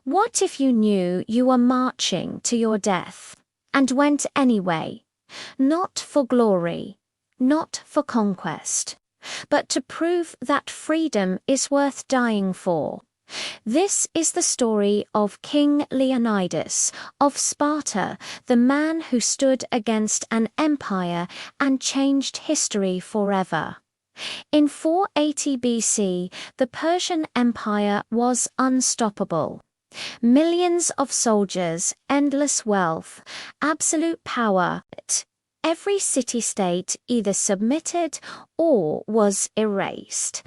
What if you knew you were marching to your death, and went anyway, not for glory, not for conquest, but to prove that freedom is worth dying for? This is the story of King Leonidas of Sparta, the man who stood against an empire and changed history forever. In 480 BC, the Persian Empire was unstoppable. Millions of soldiers, endless wealth, absolute power. Every city-state either submitted or was erased.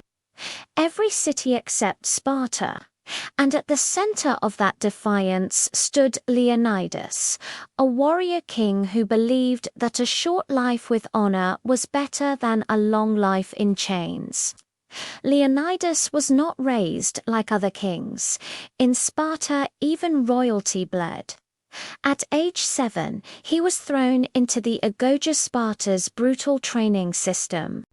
Every city except Sparta. And at the center of that defiance stood Leonidas, a warrior king who believed that a short life with honor was better than a long life in chains. Leonidas was not raised like other kings. In Sparta, even royalty bled. At age 7, he was thrown into the Agoge Sparta's brutal training system.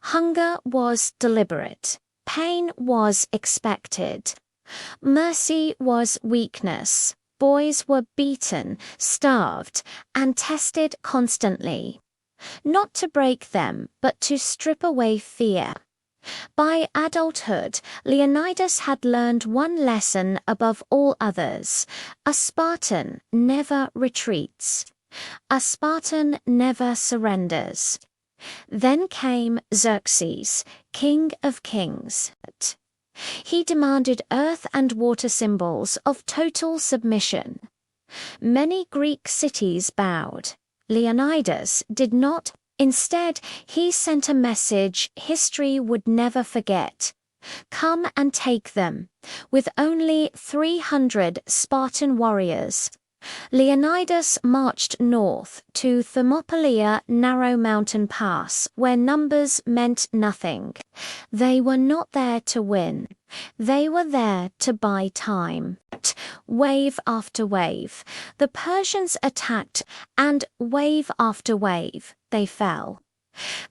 Hunger was deliberate. Pain was expected. Mercy was weakness. Boys were beaten, starved, and tested constantly. Not to break them, but to strip away fear. By adulthood, Leonidas had learned one lesson above all others. A Spartan never retreats. A Spartan never surrenders. Then came Xerxes, king of kings. He demanded earth and water symbols of total submission. Many Greek cities bowed. Leonidas did not. Instead, he sent a message history would never forget. Come and take them. With only 300 Spartan warriors, Leonidas marched north to Thermopylae, narrow mountain pass, where numbers meant nothing. They were not there to win. They were there to buy time. Wave after wave, the Persians attacked, and wave after wave, they fell.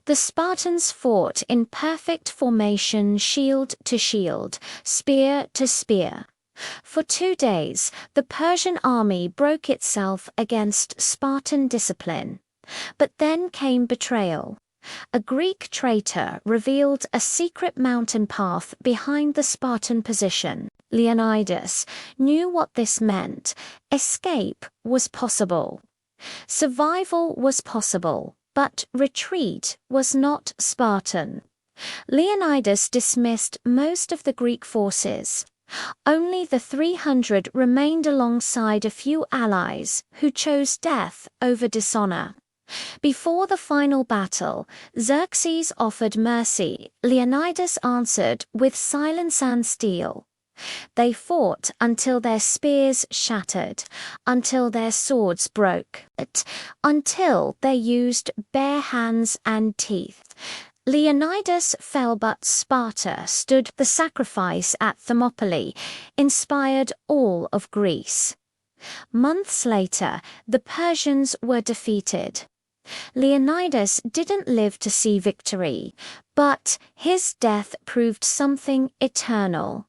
The Spartans fought in perfect formation, shield to shield, spear to spear. For 2 days, the Persian army broke itself against Spartan discipline. But then came betrayal. A Greek traitor revealed a secret mountain path behind the Spartan position. Leonidas knew what this meant. Escape was possible. Survival was possible, but retreat was not Spartan. Leonidas dismissed most of the Greek forces. Only the 300 remained alongside a few allies who chose death over dishonor. Before the final battle, Xerxes offered mercy. Leonidas answered with silence and steel. They fought until their spears shattered, until their swords broke, until they used bare hands and teeth. Leonidas fell, but Sparta stood. The sacrifice at Thermopylae inspired all of Greece. Months later, the Persians were defeated. Leonidas didn't live to see victory, but his death proved something eternal.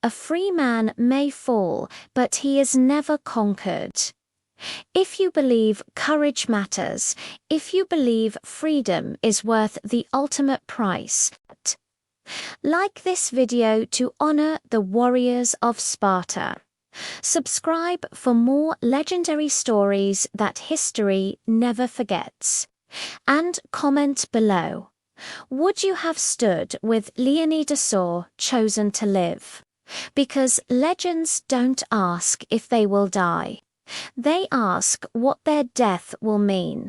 A free man may fall, but he is never conquered. If you believe courage matters, if you believe freedom is worth the ultimate price, like this video to honor the warriors of Sparta. Subscribe for more legendary stories that history never forgets. And comment below. Would you have stood with Leonidas or chosen to live? Because legends don't ask if they will die. They ask what their death will mean.